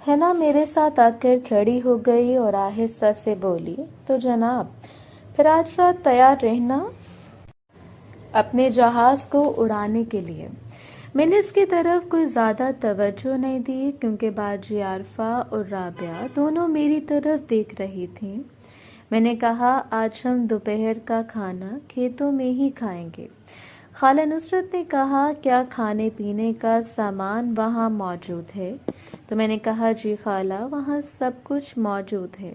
حنا میرے ساتھ آ کر کھڑی ہو گئی اور آہستہ سے بولی، تو جناب پھر آج رات تیار رہنا اپنے جہاز کو اڑانے کے لیے۔ میں نے اس کی طرف کوئی زیادہ توجہ نہیں دی کیونکہ باجی عارفہ اور رابعہ دونوں میری طرف دیکھ رہی تھیں۔ میں نے کہا آج ہم دوپہر کا کھانا کھیتوں میں ہی کھائیں گے۔ خالہ نصرت نے کہا کیا کھانے پینے کا سامان وہاں موجود ہے؟ تو میں نے کہا جی خالہ وہاں سب کچھ موجود ہے،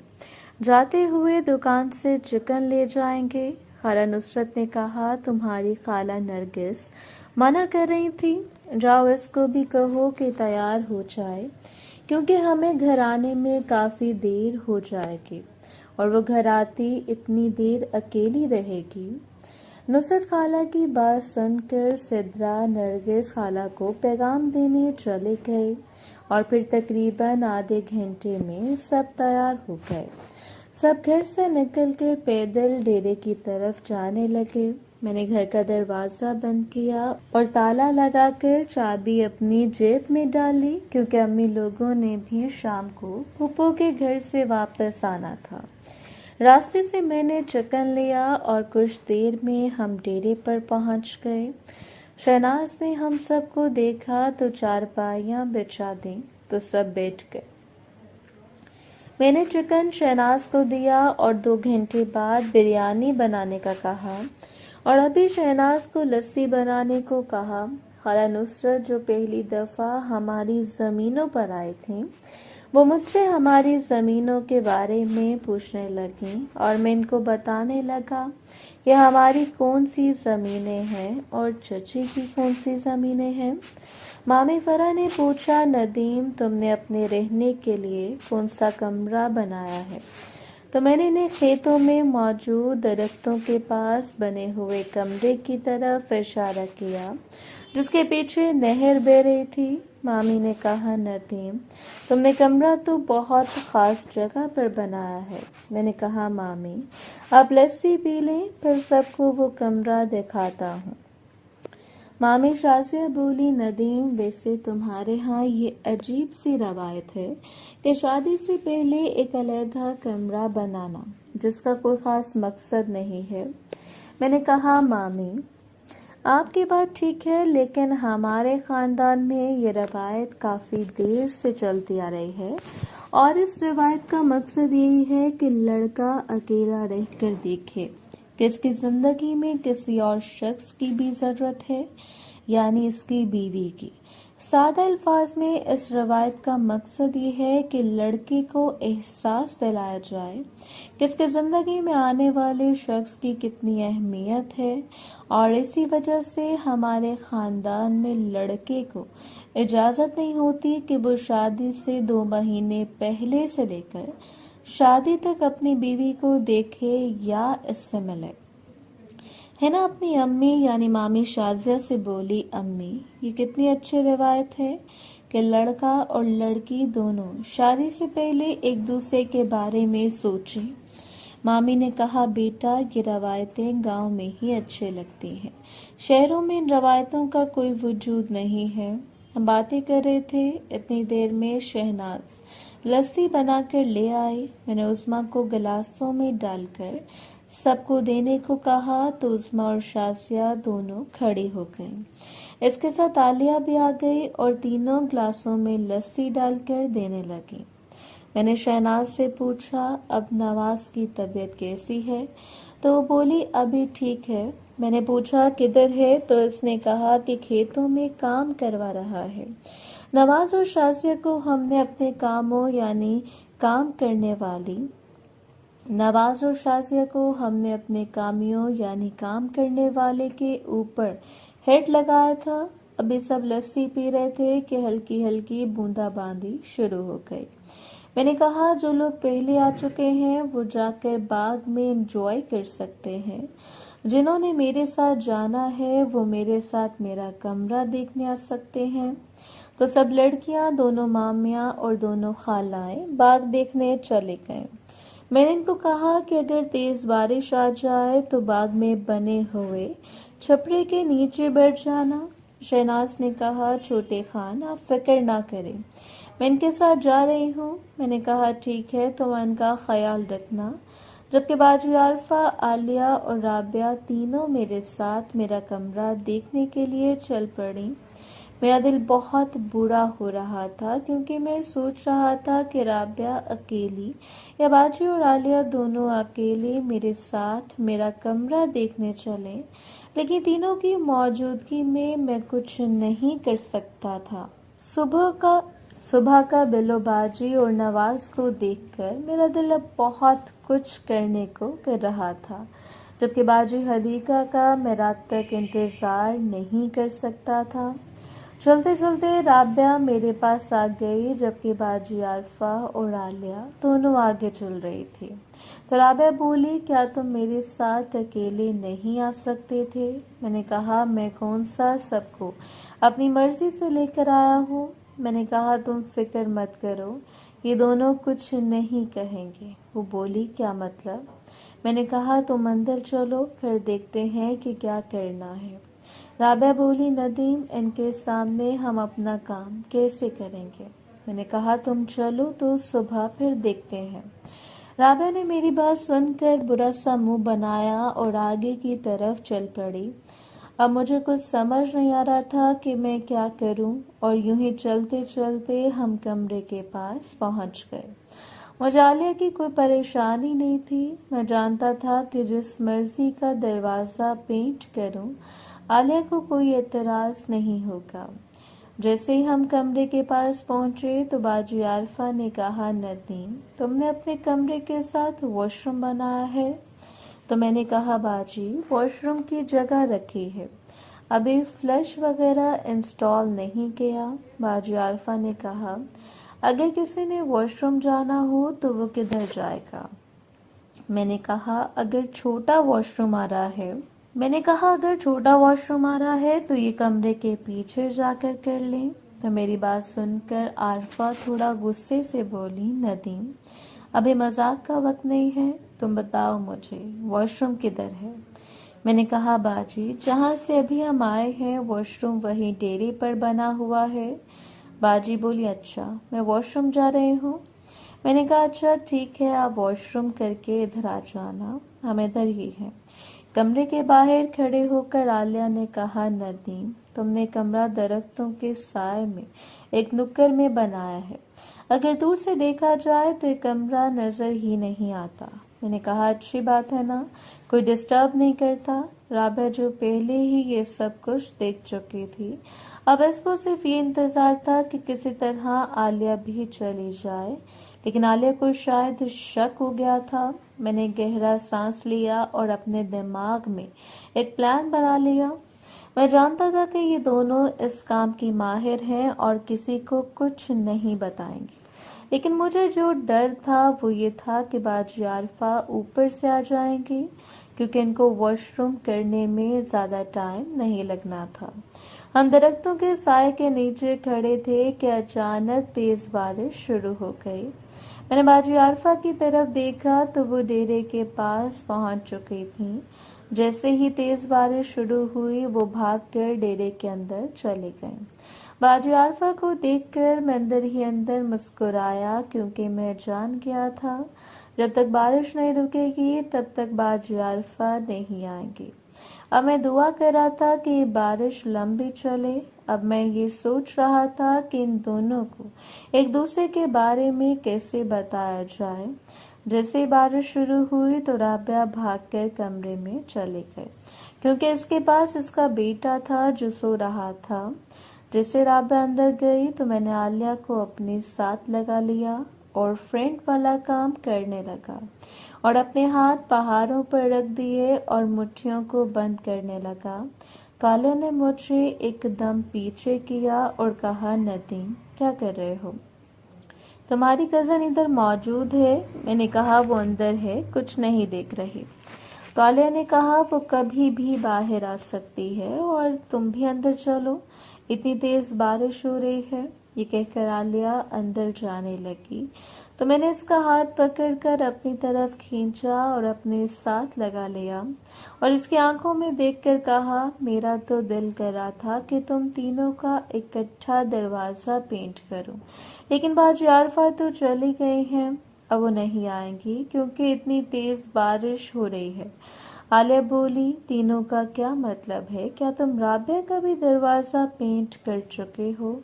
جاتے ہوئے دکان سے چکن لے جائیں گے۔ خالہ نصرت نے کہا تمہاری خالہ نرگس منع کر رہی تھی، جاؤ اس کو بھی کہو کہ تیار ہو جائے کیونکہ ہمیں گھر آنے میں کافی دیر ہو جائے گی اور وہ گھر آتی اتنی دیر اکیلی رہے گی۔ نصرت خالہ کی بات سن کر سدرا نرگس خالہ کو پیغام دینے چلے گئے اور پھر تقریباً آدھے گھنٹے میں سب تیار ہو گئے۔ سب گھر سے نکل کے پیدل ڈیرے کی طرف جانے لگے۔ میں نے گھر کا دروازہ بند کیا اور تالا لگا کر چابی اپنی جیب میں ڈالی کیونکہ امی لوگوں نے بھی شام کو پھوپھو کے گھر سے واپس آنا تھا۔ راستے سے میں نے چکن لیا اور کچھ دیر میں ہم ڈیرے پر پہنچ گئے۔ شہناز نے ہم سب کو دیکھا تو چارپائیاں بچھا دیں تو سب بیٹھ گئے۔ میں نے چکن شہناز کو دیا اور 2 گھنٹے بعد بریانی بنانے کا کہا اور ابھی شہناز کو لسی بنانے کو کہا۔ خالہ نصرت جو پہلی دفعہ ہماری زمینوں پر آئے تھے وہ مجھ سے ہماری زمینوں کے بارے میں پوچھنے لگیں اور میں ان کو بتانے لگا کہ ہماری کون سی زمینیں ہیں اور چچی کی کون سی زمینیں ہیں۔ مامی فرح نے پوچھا ندیم تم نے اپنے رہنے کے لیے کون سا کمرہ بنایا ہے؟ تو میں نے انہیں کھیتوں میں موجود درختوں کے پاس بنے ہوئے کمرے کی طرف اشارہ کیا جس کے پیچھے نہر بہہ رہی تھی۔ مامی نے کہا ندیم تم نے کمرہ تو بہت خاص جگہ پر بنایا ہے۔ میں نے کہا مامی آپ لسی پی لیں پھر سب کو وہ کمرہ دکھاتا ہوں۔ مامی شازیہ بولی ندیم ویسے تمہارے ہاں یہ عجیب سی روایت ہے کہ شادی سے پہلے ایک علیحدہ کمرہ بنانا جس کا کوئی خاص مقصد نہیں ہے۔ میں نے کہا مامی آپ کی بات ٹھیک ہے لیکن ہمارے خاندان میں یہ روایت کافی دیر سے چلتی آ رہی ہے اور اس روایت کا مقصد یہی ہے کہ لڑکا اکیلا رہ کر دیکھے کہ اس کی زندگی میں کسی اور شخص کی بھی ضرورت ہے، یعنی اس کی بیوی کی۔ سادہ الفاظ میں اس روایت کا مقصد یہ ہے کہ لڑکے کو احساس دلایا جائے کہ اس کے زندگی میں آنے والے شخص کی کتنی اہمیت ہے اور اسی وجہ سے ہمارے خاندان میں لڑکے کو اجازت نہیں ہوتی کہ وہ شادی سے 2 مہینے پہلے سے لے کر شادی تک اپنی بیوی کو دیکھے یا اس سے ملے۔ حنا اپنی امی یعنی مامی شازیہ سے بولی امی یہ کتنی اچھی روایت ہے کہ لڑکا اور لڑکی دونوں شادی سے پہلے ایک دوسرے کے بارے میں سوچیں۔ مامی نے کہا بیٹا یہ روایتیں گاؤں میں ہی اچھے لگتی ہیں، شہروں میں ان روایتوں کا کوئی وجود نہیں ہے۔ ہم باتیں کر رہے تھے اتنی دیر میں شہناز لسی بنا کر لے آئی۔ میں نے عظمیٰ کو گلاسوں میں ڈال کر سب کو دینے کو کہا تو عظمیٰ اور شازیہ دونوں کھڑی ہو گئیں۔ اس کے ساتھ عالیہ بھی آ گئی اور تینوں گلاسوں میں لسی ڈال کر دینے لگی۔ میں نے شہناز سے پوچھا اب نواز کی طبیعت کیسی ہے؟ تو وہ بولی ابھی ٹھیک ہے۔ میں نے پوچھا کدھر ہے تو اس نے کہا کہ کھیتوں میں کام کروا رہا ہے۔ نواز اور شازیہ کو ہم نے اپنے کاموں یعنی کام کرنے والی نواز اور شازیہ کو ہم نے اپنے کامیوں یعنی کام کرنے والے کے اوپر ہیڈ لگایا تھا۔ ابھی سب لسی پی رہے تھے کہ ہلکی ہلکی بوندا باندی شروع ہو گئی۔ میں نے کہا جو لوگ پہلے آ چکے ہیں وہ جا کر باغ میں انجوائے کر سکتے ہیں، جنہوں نے میرے ساتھ جانا ہے وہ میرے ساتھ میرا کمرہ دیکھنے آ سکتے ہیں۔ تو سب لڑکیاں دونوں مامیاں اور دونوں خالائیں باغ دیکھنے چلے گئے۔ میں نے ان کو کہا کہ اگر تیز بارش آ جائے تو باغ میں بنے ہوئے چھپرے کے نیچے بیٹھ جانا۔ شہناز نے کہا چھوٹے خان آپ فکر نہ کریں، میں ان کے ساتھ جا رہی ہوں۔ میں نے کہا ٹھیک ہے، تم ان کا خیال رکھنا۔ جبکہ باجی عارفہ، عالیہ اور رابعہ تینوں میرے ساتھ میرا کمرہ دیکھنے کے لیے چل پڑیں۔ میرا دل بہت برا ہو رہا تھا کیونکہ میں سوچ رہا تھا کہ رابعہ اکیلی یا باجی اور عالیہ دونوں اکیلے میرے ساتھ میرا کمرہ دیکھنے چلیں، لیکن تینوں کی موجودگی میں کچھ نہیں کر سکتا تھا۔ صبح کا بلو باجی اور نواز کو دیکھ کر میرا دل اب بہت کچھ کرنے کو کر رہا تھا، جبکہ باجی حدیقہ کا میں رات تک انتظار نہیں کر سکتا تھا۔ چلتے چلتے رابعہ میرے پاس آ گئی، جبکہ باجی عارفہ اور عالیہ دونوں آگے چل رہی تھی۔ تو رابعہ بولی، کیا تم میرے ساتھ اکیلے نہیں آ سکتے تھے؟ میں نے کہا، میں کون سا سب کو اپنی مرضی سے لے کر آیا ہوں؟ میں نے کہا، تم فکر مت کرو، یہ دونوں کچھ نہیں کہیں گے۔ وہ بولی، کیا مطلب؟ میں نے کہا، تم اندر چلو، پھر دیکھتے ہیں کہ کیا کرنا ہے۔ رابعہ بولی، ندیم، ان کے سامنے ہم اپنا کام کیسے کریں گے؟ میں نے کہا، تم چلو تو صبح پھر دیکھتے ہیں۔ رابعہ نے میری بات سن کر برا سا منہ بنایا اور آگے کی طرف چل پڑی۔ اب مجھے کچھ سمجھ نہیں آ رہا تھا کہ میں کیا کروں، اور یوں ہی چلتے چلتے ہم کمرے کے پاس پہنچ گئے۔ مجھے عالیہ کی کوئی پریشانی نہیں تھی۔ میں جانتا تھا کہ جس مرضی کا دروازہ پینٹ کروں، عالیہ کو کوئی اعتراض نہیں ہوگا۔ جیسے ہی ہم کمرے کے پاس پہنچے تو باجی عارفہ نے کہا، ندیم، تم نے اپنے کمرے کے ساتھ واش روم بنایا ہے؟ تو میں نے کہا، باجی، واش روم کی جگہ رکھی ہے، ابھی فلش وغیرہ انسٹال نہیں کیا۔ باجی عارفہ نے کہا، اگر کسی نے واش روم جانا ہو تو وہ کدھر جائے گا؟ میں نے کہا، اگر چھوٹا واش روم آ رہا ہے تو یہ کمرے کے پیچھے جا کر لیں۔ تو میری بات سن کر عارفہ تھوڑا غصے سے بولی، ندیم، ابھی مذاق کا وقت نہیں ہے، تم بتاؤ مجھے واش روم کدھر ہے؟ میں نے کہا، باجی، جہاں سے ابھی ہم آئے ہیں واش روم وہی ڈیرے پر بنا ہوا ہے۔ باجی بولی، اچھا، میں واش روم جا رہی ہوں۔ میں نے کہا، اچھا ٹھیک ہے، آپ واش روم کر کے ادھر آ جانا، ہم ادھر ہی ہیں۔ کمرے کے باہر کھڑے ہو کر عالیہ نے کہا، ندیم، تم نے کمرہ درختوں کے سائے میں ایک نکڑ میں بنایا ہے، اگر دور سے دیکھا جائے تو یہ کمرہ نظر ہی نہیں آتا۔ میں نے کہا، اچھی بات ہے نا، کوئی ڈسٹرب نہیں کرتا۔ رابعہ جو پہلے ہی یہ سب کچھ دیکھ چکی تھی، اب اس کو صرف یہ انتظار تھا کہ کسی طرح عالیہ بھی چلی جائے، لیکن عالیہ کو شاید شک ہو گیا تھا۔ میں نے گہرا سانس لیا اور اپنے دماغ میں ایک پلان بنا لیا۔ میں جانتا تھا کہ یہ دونوں اس کام کی ماہر ہیں اور کسی کو کچھ نہیں بتائیں گے، لیکن مجھے جو ڈر تھا وہ یہ تھا کہ باجی عارفہ اوپر سے آ جائیں گی، کیونکہ ان کو واش روم کرنے میں زیادہ ٹائم نہیں لگنا تھا۔ ہم درختوں کے سائے کے نیچے کھڑے تھے کہ اچانک تیز بارش شروع ہو گئی۔ میں نے باجی عارفہ کی طرف دیکھا تو وہ ڈیرے کے پاس پہنچ چکی تھیں۔ جیسے ہی تیز بارش شروع ہوئی وہ بھاگ کر ڈیرے کے اندر چلے گئے۔ باجی عارفہ کو دیکھ کر میں اندر ہی اندر مسکرایا، کیونکہ میں جان گیا تھا جب تک بارش نہیں رکے گی تب تک باجی عارفہ نہیں آئیں گی۔ اب میں دعا کر رہا تھا کہ یہ بارش لمبی چلے۔ اب میں یہ سوچ رہا تھا کہ ان دونوں کو ایک دوسرے کے بارے میں کیسے بتایا جائے۔ جیسے بارش شروع ہوئی تو رابعہ بھاگ کر کمرے میں چلے گئے، کیونکہ اس کے پاس اس کا بیٹا تھا جو سو رہا تھا۔ جیسے رابعہ اندر گئی تو میں نے عالیہ کو اپنے ساتھ لگا لیا اور فرینٹ والا کام کرنے لگا، اور اپنے ہاتھ پہاڑوں پر رکھ دیے اور مٹھیوں کو بند کرنے لگا۔ تو عالیہ نے مجھے ایک دم پیچھے کیا اور کہا، ندیم، کیا کر رہے ہو؟ تمہاری کزن ادھر موجود ہے۔ میں نے کہا، وہ اندر ہے، کچھ نہیں دیکھ رہی۔ تو عالیہ نے کہا، وہ کبھی بھی باہر آ سکتی ہے اور تم بھی اندر چلو، اتنی تیز بارش ہو رہی ہے۔ یہ کہہ کر عالیہ اندر جانے لگی تو میں نے اس کا ہاتھ پکڑ کر اپنی طرف کھینچا اور اپنے ساتھ لگا لیا اور اس کی آنکھوں میں دیکھ کر کہا، میرا تو دل کر رہا تھا کہ تم تینوں کا اکٹھا دروازہ پینٹ کرو، لیکن باجی عارفہ تو چلی گئی ہیں، اب وہ نہیں آئیں گی کیونکہ اتنی تیز بارش ہو رہی ہے۔ عالیہ بولی، تینوں کا کیا مطلب ہے؟ کیا تم رابعہ کا بھی دروازہ پینٹ کر چکے ہو؟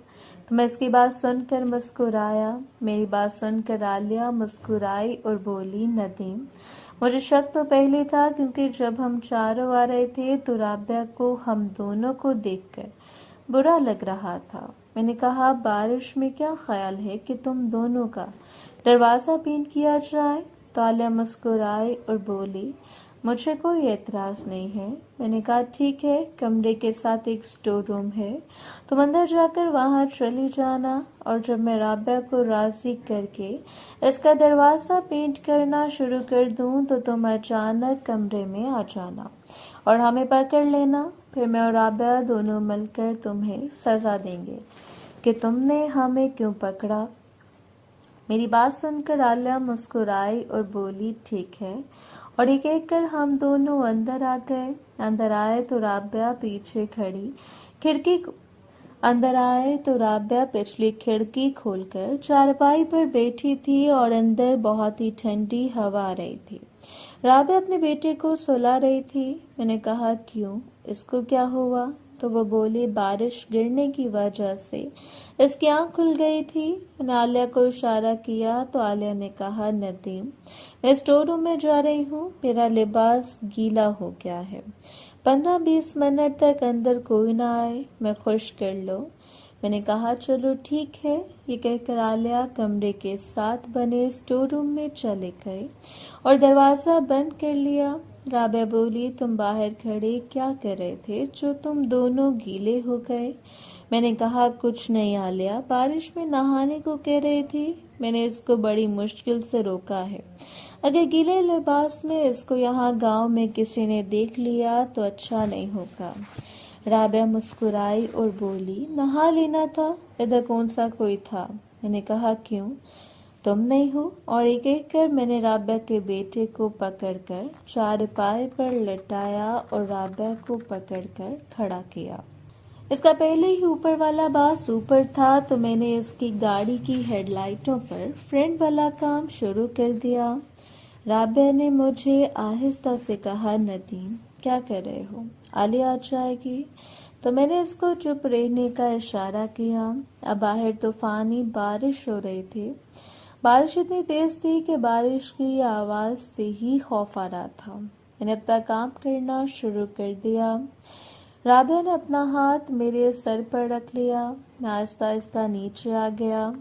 تو میں اس کی بات سن کر مسکرایا۔ میری بات سن کر عالیہ مسکرائی اور بولی، ندیم، مجھے شک تو پہلے تھا کیونکہ جب ہم چاروں آ رہے تھے تو رابعہ کو ہم دونوں کو دیکھ کر برا لگ رہا تھا۔ میں نے کہا، بارش میں کیا خیال ہے کہ تم دونوں کا دروازہ پینٹ کیا جائے؟ تو عالیہ مسکرائی اور بولی، مجھے کوئی اعتراض نہیں ہے۔ میں نے کہا، ٹھیک ہے، کمرے کے ساتھ ایک اسٹور روم ہے، تم اندر جا کر وہاں چلی جانا، اور جب میں رابعہ کو راضی کر کے اس کا دروازہ پینٹ کرنا شروع کر دوں تو تم اچانک کمرے میں آ جانا اور ہمیں پکڑ لینا، پھر میں اور رابعہ دونوں مل کر تمہیں سزا دیں گے کہ تم نے ہمیں کیوں پکڑا۔ میری بات سن کر عالیہ مسکرائی اور بولی، ٹھیک ہے، اور یہ کہہ کر ہم دونوں اندر آ گئے۔ اندر آئے تو رابعہ پچھلی کھڑکی کھول کر چارپائی پر بیٹھی تھی اور اندر بہت ہی ٹھنڈی ہوا آ رہی تھی۔ رابعہ اپنے بیٹے کو سلا رہی تھی۔ میں نے کہا، کیوں، اس کو کیا ہوا؟ تو وہ بولی، بارش گرنے کی وجہ سے اس کی آنکھ کھل گئی تھی۔ میں نے عالیہ کو اشارہ کیا تو عالیہ نے کہا، ندیم، میں اسٹور روم میں جا رہی ہوں، میرا لباس گیلا ہو گیا ہے، 15-20 منٹ تک اندر کوئی نہ آئے، میں خشک کر لو۔ میں نے کہا، چلو ٹھیک ہے۔ یہ کہہ کر عالیہ کمرے کے ساتھ بنے اسٹور روم میں چلے گئے اور دروازہ بند کر لیا۔ رابعہ بولی، تم باہر کھڑے کیا کر رہے تھے جو تم دونوں گیلے ہو گئے؟ میں نے کہا، کچھ نہیں عالیہ، بارش میں نہانے کو کہہ رہی تھی، میں نے اس کو بڑی مشکل سے روکا ہے، اگر گیلے لباس میں اس کو یہاں گاؤں میں کسی نے دیکھ لیا تو اچھا نہیں ہوگا۔ رابعہ مسکرائی اور بولی، نہا لینا تھا، ادھر کون سا کوئی تھا؟ میں نے کہا، کیوں، تم نہیں ہو؟ اور یہ کہہ کر میں نے رابعہ کے بیٹے کو پکڑ کر چارپائی پر لٹایا اور رابعہ کو پکڑ کر کھڑا کیا۔ اس کا پہلے ہی اوپر والا باز اوپر تھا تو میں نے اس کی گاڑی کی ہیڈ لائٹوں پر فرنٹ والا کام شروع کر دیا۔ رابعہ نے مجھے آہستہ سے کہا، ندیم، کیا کر رہے ہو؟ عالیہ آ جائے گی۔ تو میں نے اس کو چپ رہنے کا اشارہ کیا۔ اب باہر طوفانی بارش ہو رہی تھی۔ بارش اتنی تیز تھی کہ بارش کی آواز سے ہی خوف آ رہا تھا۔ میں نے اپنا کام کرنا شروع کر دیا۔ رابعہ نے اپنا ہاتھ میرے سر پر رکھ لیا۔ میں آہستہ آہستہ نیچے آ گیا۔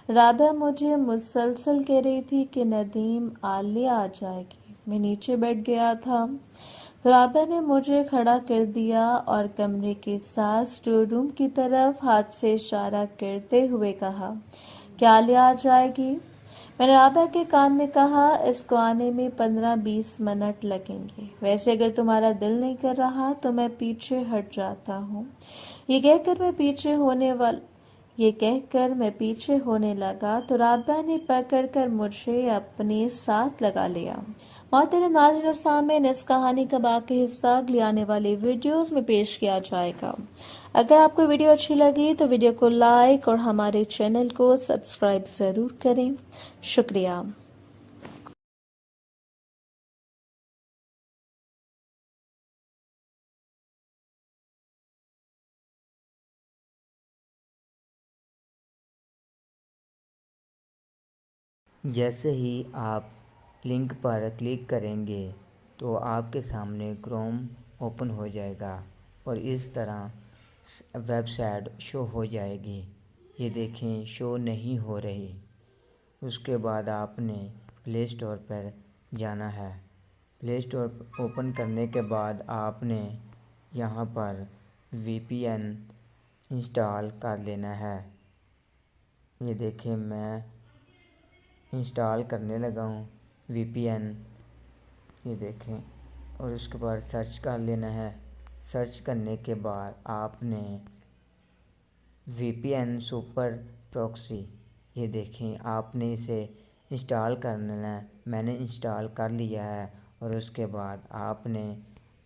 رابعہ مجھے مسلسل کہہ رہی تھی کہ ندیم، عالیہ آ جائے گی۔ میں نیچے بیٹھ گیا تھا تو رابعہ نے مجھے کھڑا کر دیا اور کمرے کے ساتھ اسٹور روم کی طرف ہاتھ سے اشارہ کرتے ہوئے کہا، کیا عالیہ آ جائے گی؟ میں نے رابعہ کے کان میں کہا، اس کو آنے میں 15-20 منٹ لگیں گے، ویسے اگر تمہارا دل نہیں کر رہا تو میں پیچھے ہٹ جاتا ہوں۔ یہ کہہ کر میں پیچھے ہونے لگا تو رابعہ نے پکڑ کر مجھے اپنے ساتھ لگا لیا۔ محترم ناظرین اور سامعین، اس کہانی کا باقی حصہ اگلی آنے والی ویڈیوز میں پیش کیا جائے گا۔ اگر آپ کو ویڈیو اچھی لگی تو ویڈیو کو لائک اور ہمارے چینل کو سبسکرائب ضرور کریں۔ شکریہ۔ جیسے ہی آپ لنک پر کلک کریں گے تو آپ کے سامنے کروم اوپن ہو جائے گا اور اس طرح ویب سائٹ شو ہو جائے گی۔ یہ دیکھیں، شو نہیں ہو رہی۔ اس کے بعد آپ نے پلے اسٹور پر جانا ہے۔ پلے اسٹور اوپن کرنے کے بعد آپ نے یہاں پر وی پی این انسٹال کر لینا ہے۔ یہ دیکھیں، میں انسٹال کرنے لگا ہوں وی پی این، یہ دیکھیں، اور اس کے بعد سرچ کر لینا ہے۔ سرچ کرنے کے بعد آپ نے وی پی این سپر پراکسی، یہ دیکھیں، آپ نے اسے انسٹال کرنا ہے۔ میں نے انسٹال کر لیا ہے اور اس کے بعد آپ نے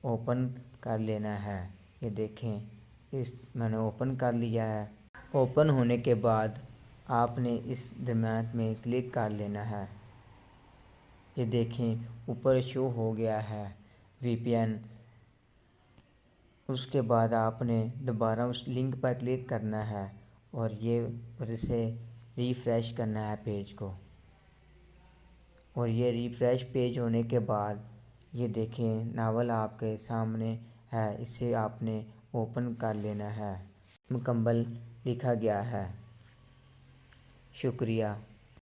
اوپن کر لینا ہے۔ یہ دیکھیں میں نے اوپن کر لیا ہے۔ اوپن ہونے کے بعد آپ نے اس درمیان میں کلک کر لینا ہے۔ یہ دیکھیں اوپر شو ہو گیا ہے وی پی این۔ اس کے بعد آپ نے دوبارہ اس لنک پر کلک کرنا ہے اور اسے ریفریش کرنا ہے پیج کو، اور یہ ریفریش پیج ہونے کے بعد یہ دیکھیں ناول آپ کے سامنے ہے، اسے آپ نے اوپن کر لینا ہے۔ مکمل لکھا گیا ہے۔ شکریہ۔